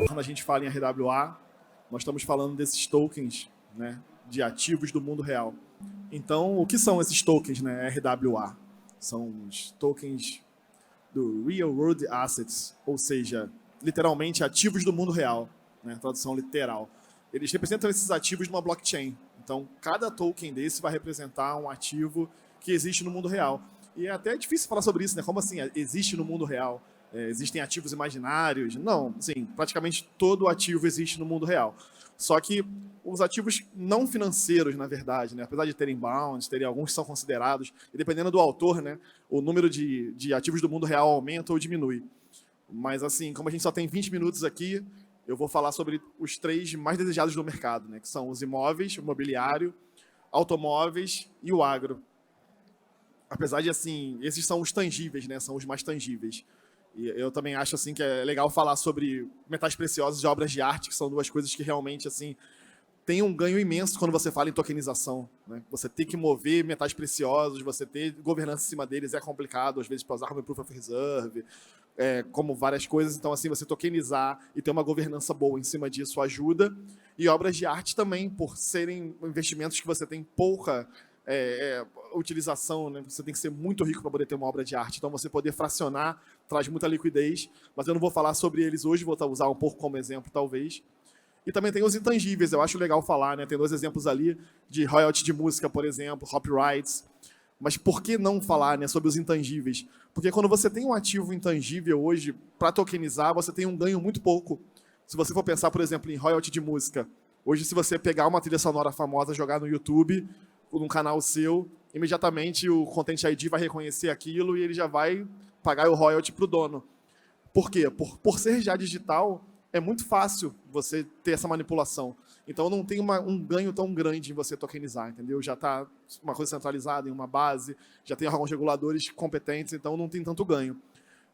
Quando a gente fala em RWA, nós estamos falando desses tokens, né, de ativos do mundo real. Então, o que são esses tokens, né, RWA? São os tokens do Real World Assets, ou seja, literalmente ativos do mundo real, né, tradução literal. Eles representam esses ativos numa blockchain. Então, cada token desse vai representar um ativo que existe no mundo real. E é até difícil falar sobre isso, né? Como assim existe no mundo real? Existem ativos imaginários? Não, sim, praticamente todo ativo existe no mundo real. Só que os ativos não financeiros, na verdade, né? Apesar de terem bounds, terem alguns que são considerados, e dependendo do autor, né, o número de ativos do mundo real aumenta ou diminui. Mas, assim, como a gente só tem 20 minutos aqui, eu vou falar sobre os 3 mais desejados do mercado, né, que são os imóveis, o imobiliário, automóveis e o agro. Apesar de, assim, esses são os tangíveis, né, são os mais tangíveis. E eu também acho, assim, que é legal falar sobre metais preciosos e obras de arte, que são 2 coisas que realmente, assim, tem um ganho imenso quando você fala em tokenização, né? Você ter que mover metais preciosos, você ter governança em cima deles é complicado, às vezes para usar como Proof of Reserve, como várias coisas. Então, assim, você tokenizar e ter uma governança boa em cima disso ajuda. E obras de arte também, por serem investimentos que você tem pouca utilização, né? Você tem que ser muito rico para poder ter uma obra de arte. Então, você poder fracionar traz muita liquidez, mas eu não vou falar sobre eles hoje, vou usar um pouco como exemplo, talvez. E também tem os intangíveis, eu acho legal falar, né? Tem 2 exemplos ali de royalty de música, por exemplo, copyrights. Mas por que não falar, né, sobre os intangíveis? Porque quando você tem um ativo intangível hoje, para tokenizar, você tem um ganho muito pouco. Se você for pensar, por exemplo, em royalty de música, hoje se você pegar uma trilha sonora famosa, jogar no YouTube, num canal seu, imediatamente o Content ID vai reconhecer aquilo e ele já vai pagar o royalty para o dono. Por quê? Por ser já digital, é muito fácil você ter essa manipulação. Então, não tem um ganho tão grande em você tokenizar, entendeu? Já está uma coisa centralizada em uma base, já tem alguns reguladores competentes, então não tem tanto ganho.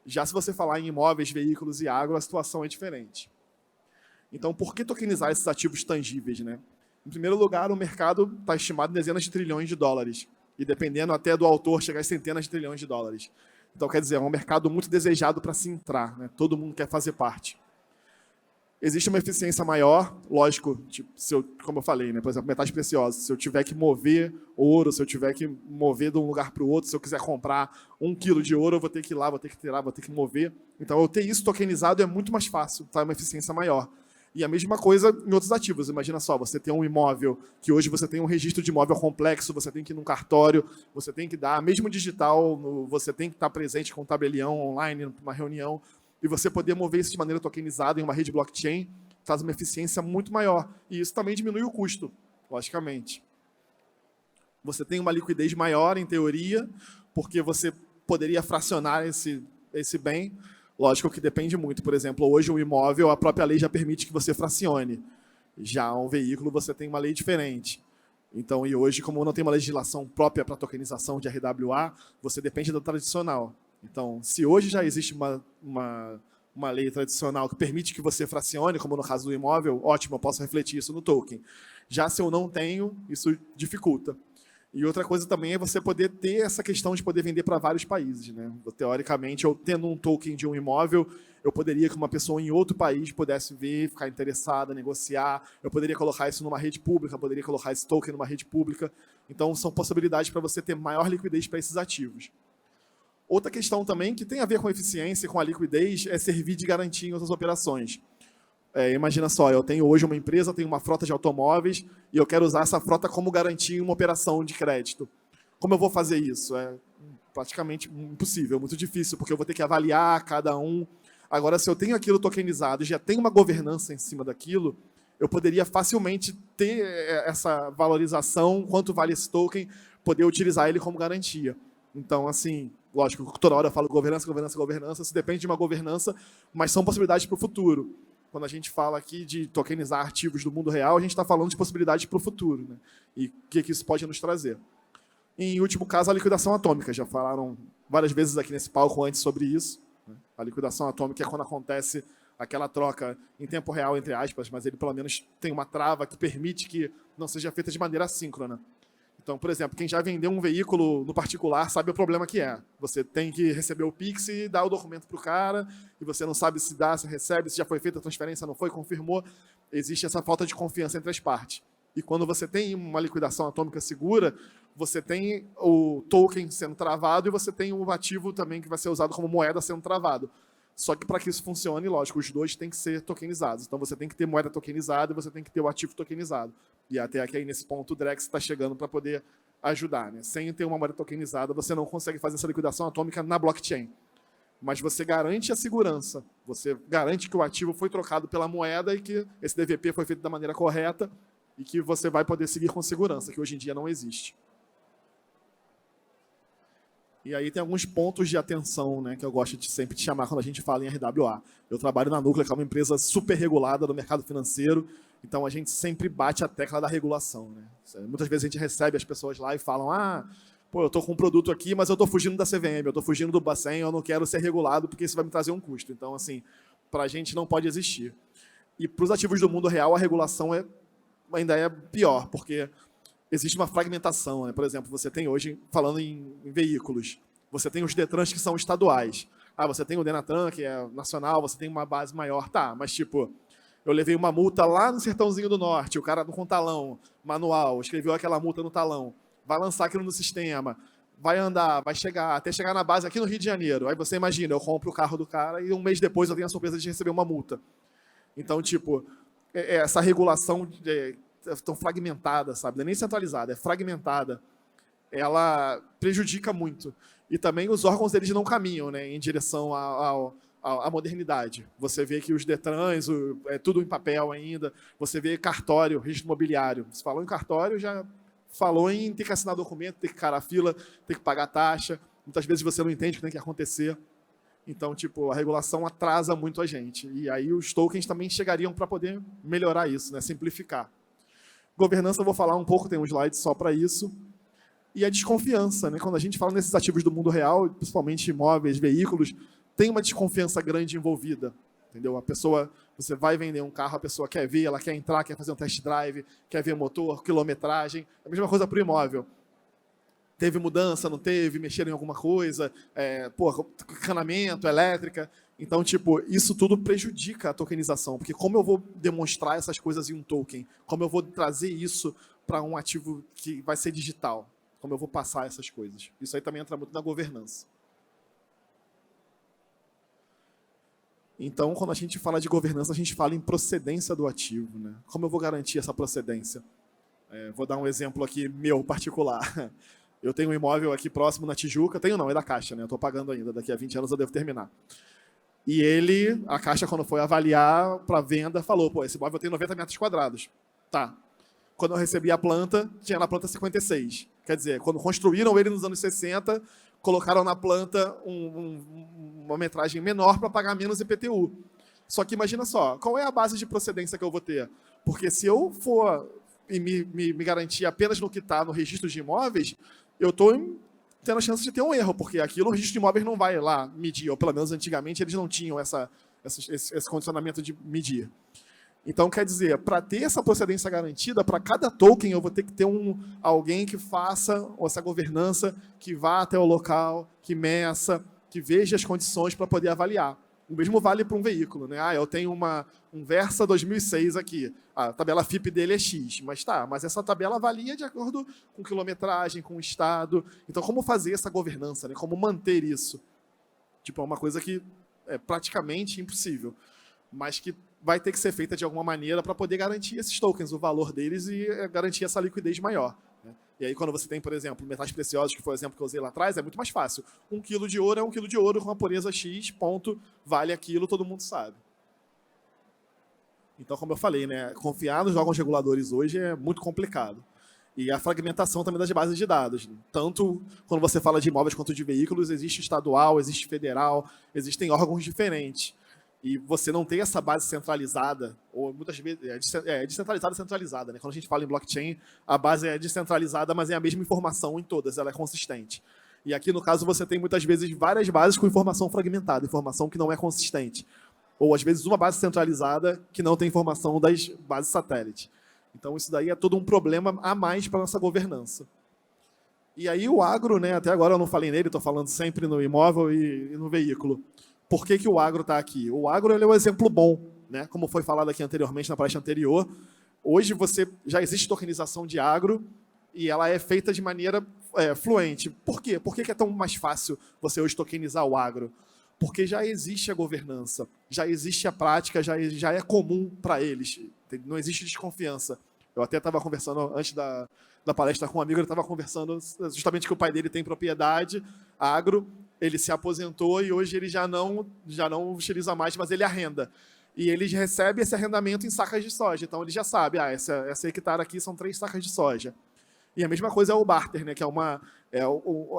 Já se você falar em imóveis, veículos e agro, a situação é diferente. Então, por que tokenizar esses ativos tangíveis, né? Em primeiro lugar, o mercado está estimado em dezenas de trilhões de dólares. E dependendo até do autor, chegar a centenas de trilhões de dólares. Então, quer dizer, é um mercado muito desejado para se entrar, né? Todo mundo quer fazer parte. Existe uma eficiência maior, lógico, tipo, como eu falei, né? Por exemplo, metais preciosos. Se eu tiver que mover ouro, se eu tiver que mover de um lugar para o outro, se eu quiser comprar 1 quilo de ouro, eu vou ter que ir lá, vou ter que tirar, vou ter que mover. Então, eu ter isso tokenizado é muito mais fácil, tá? É uma eficiência maior. E a mesma coisa em outros ativos. Imagina só, você tem um imóvel, que hoje você tem um registro de imóvel complexo, você tem que ir num cartório, você tem que dar, mesmo digital, você tem que estar presente com um tabelião online, numa reunião, e você poder mover isso de maneira tokenizada em uma rede blockchain faz uma eficiência muito maior. E isso também diminui o custo, logicamente. Você tem uma liquidez maior, em teoria, porque você poderia fracionar esse bem. Lógico que depende muito. Por exemplo, hoje um imóvel, a própria lei já permite que você fracione. Já um veículo, você tem uma lei diferente. Então, e hoje, como não tem uma legislação própria para tokenização de RWA, você depende do tradicional. Então, se hoje já existe uma lei tradicional que permite que você fracione, como no caso do imóvel, ótimo, eu posso refletir isso no token. Já se eu não tenho, isso dificulta. E outra coisa também é você poder ter essa questão de poder vender para vários países, né? Teoricamente, eu tendo um token de um imóvel, eu poderia que uma pessoa em outro país pudesse ver, ficar interessada, negociar. Eu poderia colocar isso numa rede pública, poderia colocar esse token numa rede pública. Então, são possibilidades para você ter maior liquidez para esses ativos. Outra questão também, que tem a ver com eficiência e com a liquidez, é servir de garantia em outras operações. Imagina só, eu tenho hoje uma empresa, tenho uma frota de automóveis e eu quero usar essa frota como garantia em uma operação de crédito. Como eu vou fazer isso? É praticamente impossível, muito difícil, porque eu vou ter que avaliar cada um. Agora, se eu tenho aquilo tokenizado e já tem uma governança em cima daquilo, eu poderia facilmente ter essa valorização, quanto vale esse token, poder utilizar ele como garantia. Então, assim, lógico, toda hora eu falo governança, governança, governança, isso depende de uma governança, mas são possibilidades para o futuro. Quando a gente fala aqui de tokenizar ativos do mundo real, a gente está falando de possibilidades para o futuro, né? E o que isso pode nos trazer. Em último caso, a liquidação atômica. Já falaram várias vezes aqui nesse palco antes sobre isso. A liquidação atômica é quando acontece aquela troca em tempo real, entre aspas, mas ele pelo menos tem uma trava que permite que não seja feita de maneira assíncrona. Então, por exemplo, quem já vendeu um veículo no particular sabe o problema que é. Você tem que receber o Pix e dar o documento para o cara, e você não sabe se dá, se recebe, se já foi feita a transferência, não foi, confirmou. Existe essa falta de confiança entre as partes. E quando você tem uma liquidação atômica segura, você tem o token sendo travado e você tem o ativo também que vai ser usado como moeda sendo travado. Só que para que isso funcione, lógico, os dois têm que ser tokenizados. Então você tem que ter moeda tokenizada e você tem que ter o ativo tokenizado. E até aqui, nesse ponto, o Drex está chegando para poder ajudar. Né? Sem ter uma moeda tokenizada, você não consegue fazer essa liquidação atômica na blockchain. Mas você garante a segurança. Você garante que o ativo foi trocado pela moeda e que esse DVP foi feito da maneira correta e que você vai poder seguir com segurança, que hoje em dia não existe. E aí tem alguns pontos de atenção, né, que eu gosto de sempre de chamar quando a gente fala em RWA. Eu trabalho na Núclea, que é uma empresa super regulada do mercado financeiro, então a gente sempre bate a tecla da regulação. Né? Muitas vezes a gente recebe as pessoas lá e falam, pô, eu estou com um produto aqui, mas eu estou fugindo da CVM, eu estou fugindo do Bacen, eu não quero ser regulado porque isso vai me trazer um custo. Então, assim, para a gente não pode existir. E para os ativos do mundo real, a regulação ainda é pior, porque existe uma fragmentação. Né? Por exemplo, você tem hoje, falando em veículos, você tem os Detrans que são estaduais. Você tem o Denatran, que é nacional, você tem uma base maior. Tá, mas tipo, eu levei uma multa lá no Sertãozinho do Norte, o cara com talão manual, escreveu aquela multa no talão, vai lançar aquilo no sistema, vai andar, vai chegar, até chegar na base aqui no Rio de Janeiro. Aí você imagina, eu compro o carro do cara e um mês depois eu tenho a surpresa de receber uma multa. Então, tipo, essa regulação tão fragmentada, sabe? Não é nem centralizada, é fragmentada. Ela prejudica muito. E também os órgãos deles não caminham, né, em direção à modernidade. Você vê que os Detrans, é tudo em papel ainda. Você vê cartório, registro imobiliário. Você falou em cartório, já falou em ter que assinar documento, ter que encarar a fila, ter que pagar taxa. Muitas vezes você não entende o que tem que acontecer. Então, tipo, a regulação atrasa muito a gente. E aí os tokens também chegariam para poder melhorar isso, né, simplificar. Governança eu vou falar um pouco, tem um slide só para isso. E a desconfiança, né? Quando a gente fala nesses ativos do mundo real, principalmente imóveis, veículos, tem uma desconfiança grande envolvida. Entendeu? A pessoa, você vai vender um carro, a pessoa quer ver, ela quer entrar, quer fazer um test drive, quer ver motor, quilometragem. A mesma coisa para o imóvel. Teve mudança, não teve, mexeram em alguma coisa, encanamento, elétrica. Então, tipo, isso tudo prejudica a tokenização, porque como eu vou demonstrar essas coisas em um token? Como eu vou trazer isso para um ativo que vai ser digital? Como eu vou passar essas coisas? Isso aí também entra muito na governança. Então, quando a gente fala de governança, a gente fala em procedência do ativo. Né? Como eu vou garantir essa procedência? Vou dar um exemplo aqui meu particular. Eu tenho um imóvel aqui próximo na Tijuca. Tenho não, é da Caixa, né? Eu estou pagando ainda. Daqui a 20 anos eu devo terminar. E a Caixa, quando foi avaliar para venda, falou, pô, esse imóvel tem 90 metros quadrados. Tá. Quando eu recebi a planta, tinha na planta 56. Quer dizer, quando construíram ele nos anos 60, colocaram na planta uma metragem menor para pagar menos IPTU. Só que imagina só, qual é a base de procedência que eu vou ter? Porque se eu for e me garantir apenas no que está no registro de imóveis, eu estou tendo a chance de ter um erro, porque aquilo o registro de imóveis não vai lá medir, ou pelo menos antigamente eles não tinham esse condicionamento de medir. Então, quer dizer, para ter essa procedência garantida, para cada token eu vou ter que ter alguém que faça essa governança, que vá até o local, que meça, que veja as condições para poder avaliar. O mesmo vale para um veículo. Né? Eu tenho um Versa 2006 aqui, a tabela FIP dele é X, mas essa tabela avalia de acordo com quilometragem, com o estado. Então, como fazer essa governança? Né? Como manter isso? Tipo, é uma coisa que é praticamente impossível, mas que vai ter que ser feita de alguma maneira para poder garantir esses tokens, o valor deles e garantir essa liquidez maior. Né? E aí, quando você tem, por exemplo, metais preciosos, que foi o exemplo que eu usei lá atrás, é muito mais fácil. 1 quilo de ouro é 1 quilo de ouro com uma pureza X, ponto, vale aquilo, todo mundo sabe. Então, como eu falei, né, confiar nos órgãos reguladores hoje é muito complicado. E a fragmentação também das bases de dados. Tanto quando você fala de imóveis quanto de veículos, existe estadual, existe federal, existem órgãos diferentes. E você não tem essa base centralizada, ou muitas vezes é descentralizada e centralizada. Né? Quando a gente fala em blockchain, a base é descentralizada, mas é a mesma informação em todas, ela é consistente. E aqui, no caso, você tem muitas vezes várias bases com informação fragmentada, informação que não é consistente. Ou, às vezes, uma base centralizada que não tem informação das bases satélite. Então, isso daí é todo um problema a mais para a nossa governança. E aí o agro, né, até agora eu não falei nele, estou falando sempre no imóvel e no veículo. Por que o agro está aqui? O agro ele é um exemplo bom, né? Como foi falado aqui anteriormente, na palestra anterior. Hoje já existe tokenização de agro e ela é feita de maneira fluente. Por quê? Por que é tão mais fácil você hoje tokenizar o agro? Porque já existe a governança, já existe a prática, já é comum para eles. Não existe desconfiança. Eu até estava conversando antes da palestra com um amigo, ele estava conversando justamente que o pai dele tem propriedade agro, ele se aposentou e hoje ele já não utiliza mais, mas ele arrenda. E ele recebe esse arrendamento em sacas de soja. Então ele já sabe, essa hectare aqui são 3 sacas de soja. E a mesma coisa é o barter, né, que é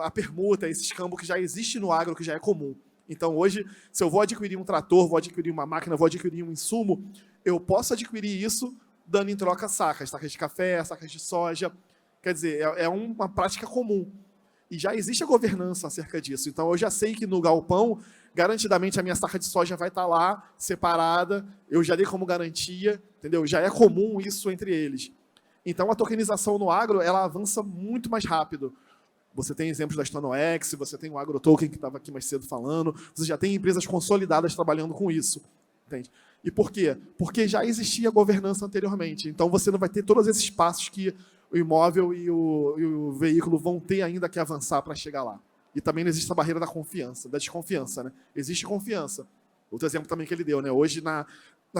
a permuta, esse escambo que já existe no agro, que já é comum. Então hoje, se eu vou adquirir um trator, vou adquirir uma máquina, vou adquirir um insumo, eu posso adquirir isso dando em troca sacas de café, sacas de soja. Quer dizer, é uma prática comum. E já existe a governança acerca disso. Então eu já sei que no galpão, garantidamente a minha saca de soja vai estar lá, separada, eu já dei como garantia, entendeu? Já é comum isso entre eles. Então a tokenização no agro, ela avança muito mais rápido. Você tem exemplos da StonoX, você tem o AgroToken, que estava aqui mais cedo falando, você já tem empresas consolidadas trabalhando com isso. Entende? E por quê? Porque já existia governança anteriormente. Então você não vai ter todos esses passos que o imóvel e o veículo vão ter ainda que avançar para chegar lá. E também não existe a barreira da confiança, da desconfiança. Né? Existe confiança. Outro exemplo também que ele deu, né? Hoje na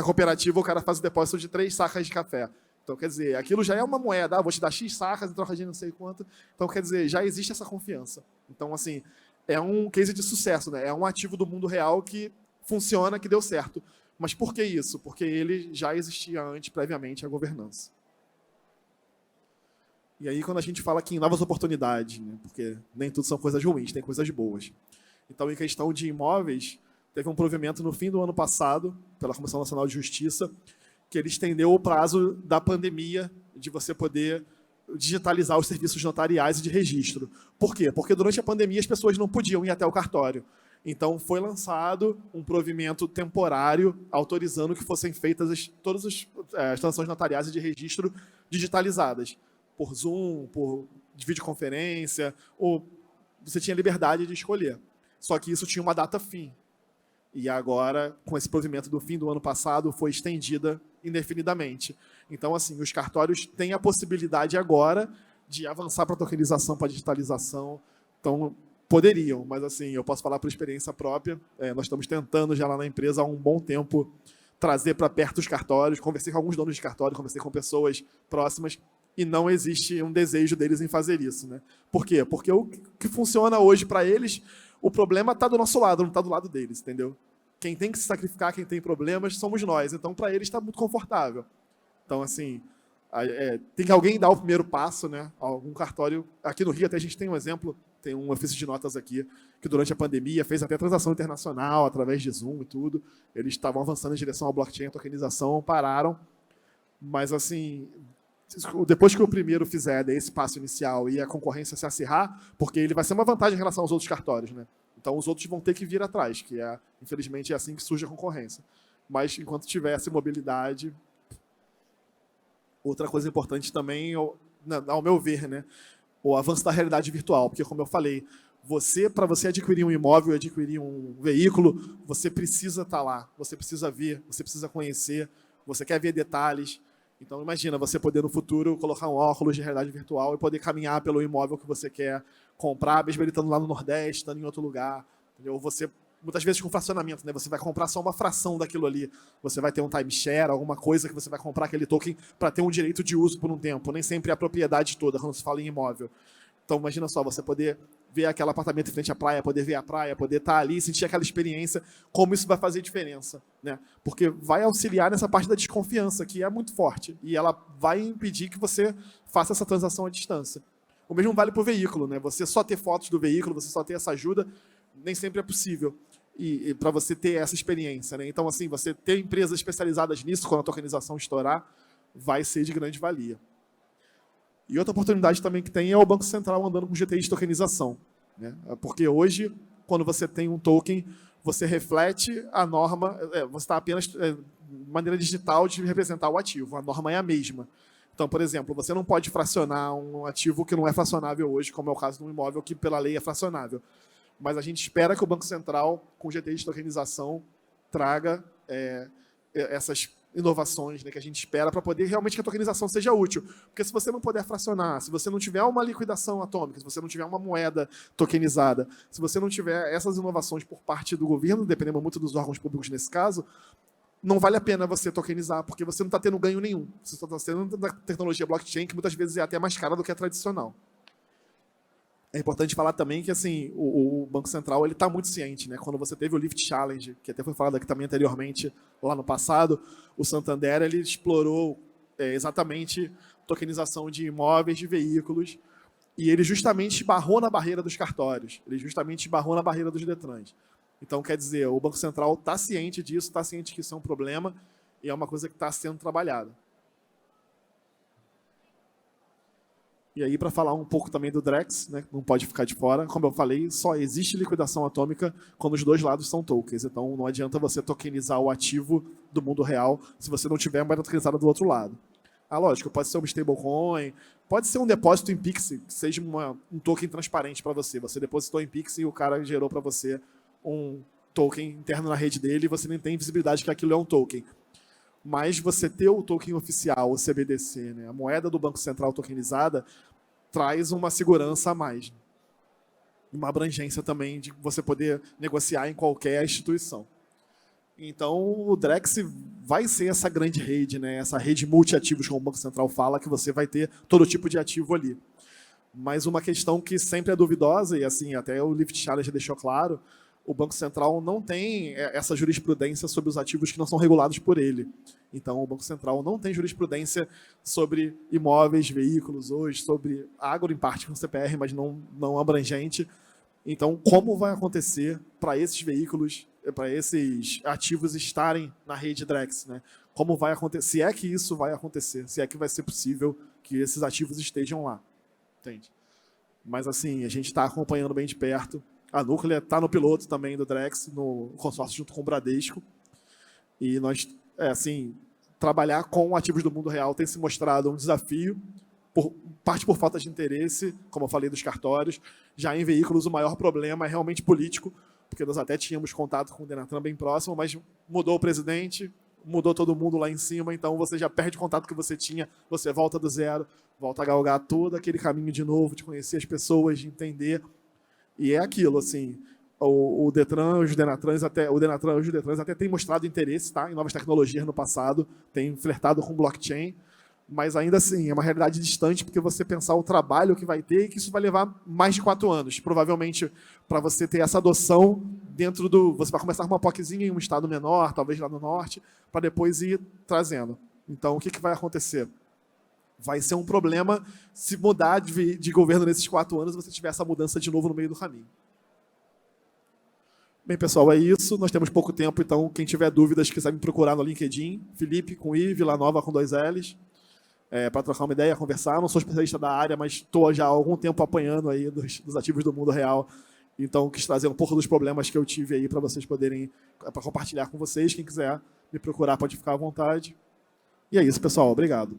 cooperativa o cara faz o depósito de 3 sacas de café. Então, quer dizer, aquilo já é uma moeda. Vou te dar X sacas em troca de não sei quanto. Então, quer dizer, já existe essa confiança. Então, assim, é um case de sucesso, né? É um ativo do mundo real que funciona, que deu certo. Mas por que isso? Porque ele já existia antes, previamente, a governança. E aí, quando a gente fala aqui em novas oportunidades, né? Porque nem tudo são coisas ruins, tem coisas boas. Então, em questão de imóveis, teve um provimento no fim do ano passado, pela Comissão Nacional de Justiça, que ele estendeu o prazo da pandemia de você poder digitalizar os serviços notariais e de registro. Por quê? Porque durante a pandemia as pessoas não podiam ir até o cartório. Então foi lançado um provimento temporário autorizando que fossem feitas todas as transações notariais e de registro digitalizadas. Por Zoom, por videoconferência, ou você tinha liberdade de escolher. Só que isso tinha uma data fim. E agora, com esse provimento do fim do ano passado, foi estendida indefinidamente. Então, assim, os cartórios têm a possibilidade agora de avançar para a tokenização, para a digitalização. Então, poderiam, mas assim, eu posso falar por experiência própria. Nós estamos tentando já lá na empresa há um bom tempo trazer para perto os cartórios. Conversei com alguns donos de cartório, conversei com pessoas próximas e não existe um desejo deles em fazer isso. Né? Por quê? Porque o que funciona hoje para eles, o problema está do nosso lado, não está do lado deles, entendeu? Quem tem que se sacrificar, quem tem problemas, somos nós. Então, para eles está muito confortável. Então, assim, tem que alguém dar o primeiro passo, né? Algum cartório. Aqui no Rio, até a gente tem um exemplo, tem um ofício de notas aqui, que durante a pandemia fez até transação internacional, através de Zoom e tudo. Eles estavam avançando em direção ao blockchain, à tokenização, pararam. Mas, assim, depois que o primeiro fizer esse passo inicial e a concorrência se acirrar, porque ele vai ser uma vantagem em relação aos outros cartórios, né? Então, os outros vão ter que vir atrás, que infelizmente, é assim que surge a concorrência. Mas, enquanto tiver essa mobilidade... Outra coisa importante também, ao meu ver, né, o avanço da realidade virtual. Porque, como eu falei, para você adquirir um imóvel, adquirir um veículo, você precisa estar lá, você precisa ver, você precisa conhecer, você quer ver detalhes. Então, imagina você poder, no futuro, colocar um óculos de realidade virtual e poder caminhar pelo imóvel que você quer comprar, mesmo ele estando lá no Nordeste, estando em outro lugar. Entendeu? Você, muitas vezes, com fracionamento, né? Você vai comprar só uma fração daquilo ali. Você vai ter um timeshare, alguma coisa que você vai comprar aquele token para ter um direito de uso por um tempo. Nem sempre é a propriedade toda, quando se fala em imóvel. Então, imagina só, você poder ver aquele apartamento em frente à praia, poder ver a praia, poder estar ali, sentir aquela experiência, como isso vai fazer diferença, né? Porque vai auxiliar nessa parte da desconfiança, que é muito forte, e ela vai impedir que você faça essa transação à distância. O mesmo vale para o veículo, né? Você só ter fotos do veículo, você só ter essa ajuda, nem sempre é possível. E para você ter essa experiência, né? Então, assim, você ter empresas especializadas nisso, quando a tokenização estourar, vai ser de grande valia. E outra oportunidade também que tem é o Banco Central andando com GTI de tokenização. Né? Porque hoje, quando você tem um token, você reflete a norma, você está apenas de maneira digital de representar o ativo. A norma é a mesma. Então, por exemplo, você não pode fracionar um ativo que não é fracionável hoje, como é o caso de um imóvel que, pela lei, é fracionável. Mas a gente espera que o Banco Central, com o GTI de tokenização, traga essas inovações, né, que a gente espera para poder realmente que a tokenização seja útil. Porque se você não puder fracionar, se você não tiver uma liquidação atômica, se você não tiver uma moeda tokenizada, se você não tiver essas inovações por parte do governo, dependendo muito dos órgãos públicos nesse caso, não vale a pena você tokenizar, porque você não está tendo ganho nenhum. Você está tendo uma tecnologia blockchain que muitas vezes é até mais cara do que a tradicional. É importante falar também que assim, o Banco Central está muito ciente. Né? Quando você teve o Lift Challenge, que até foi falado aqui também anteriormente, lá no passado, o Santander ele explorou exatamente tokenização de imóveis, de veículos, e ele justamente esbarrou na barreira dos cartórios, ele justamente esbarrou na barreira dos Detrans. Então, quer dizer, o Banco Central está ciente disso, está ciente que isso é um problema e é uma coisa que está sendo trabalhada. E aí, para falar um pouco também do Drex, né, não pode ficar de fora, como eu falei, só existe liquidação atômica quando os dois lados são tokens. Então, não adianta você tokenizar o ativo do mundo real se você não tiver moeda tokenizada do outro lado. Lógico, pode ser uma stablecoin, pode ser um depósito em Pix, que seja um token transparente para você. Você depositou em Pix e o cara gerou para você um token interno na rede dele e você nem tem visibilidade que aquilo é um token. Mas você ter o token oficial, o CBDC, né, a moeda do Banco Central tokenizada, traz uma segurança a mais. Uma abrangência também de você poder negociar em qualquer instituição. Então, o Drex vai ser essa grande rede, né, essa rede multi-ativos, como o Banco Central fala, que você vai ter todo tipo de ativo ali. Mas uma questão que sempre é duvidosa, e assim, até o Lift Challenge deixou claro, o Banco Central não tem essa jurisprudência sobre os ativos que não são regulados por ele. Então, o Banco Central não tem jurisprudência sobre imóveis, veículos hoje, sobre agro, em parte com CPR, mas não abrangente. Então, como vai acontecer para esses veículos, para esses ativos estarem na rede Drex? Né? Como vai acontecer? Se é que isso vai acontecer, se é que vai ser possível que esses ativos estejam lá. Entende? Mas, assim, a gente está acompanhando bem de perto. A Núclea está no piloto também do Drex, no consórcio junto com o Bradesco. E nós, assim, trabalhar com ativos do mundo real tem se mostrado um desafio, parte por falta de interesse, como eu falei, dos cartórios. Já em veículos, o maior problema é realmente político, porque nós até tínhamos contato com o Denatran bem próximo, mas mudou o presidente, mudou todo mundo lá em cima, então você já perde o contato que você tinha, você volta do zero, volta a galgar todo aquele caminho de novo, de conhecer as pessoas, de entender. E é aquilo, assim, o Detran, os Denatrans, o Denatran e os Detrans até têm mostrado interesse, tá, em novas tecnologias no passado, têm flertado com blockchain, mas ainda assim, é uma realidade distante, porque você pensar o trabalho que vai ter e que isso vai levar mais de 4 anos. Provavelmente, para você ter essa adoção dentro do... Você vai começar com uma POCzinha em um estado menor, talvez lá no norte, para depois ir trazendo. Então, o que vai acontecer? Vai ser um problema se mudar de governo nesses 4 anos e você tiver essa mudança de novo no meio do caminho. Bem, pessoal, é isso. Nós temos pouco tempo, então quem tiver dúvidas, quiser me procurar no LinkedIn, Felipe com I, Villanova com 2 Ls, para trocar uma ideia, conversar. Não sou especialista da área, mas estou já há algum tempo apanhando aí dos ativos do mundo real. Então, quis trazer um pouco dos problemas que eu tive aí para vocês poderem, para compartilhar com vocês. Quem quiser me procurar pode ficar à vontade. E é isso, pessoal. Obrigado.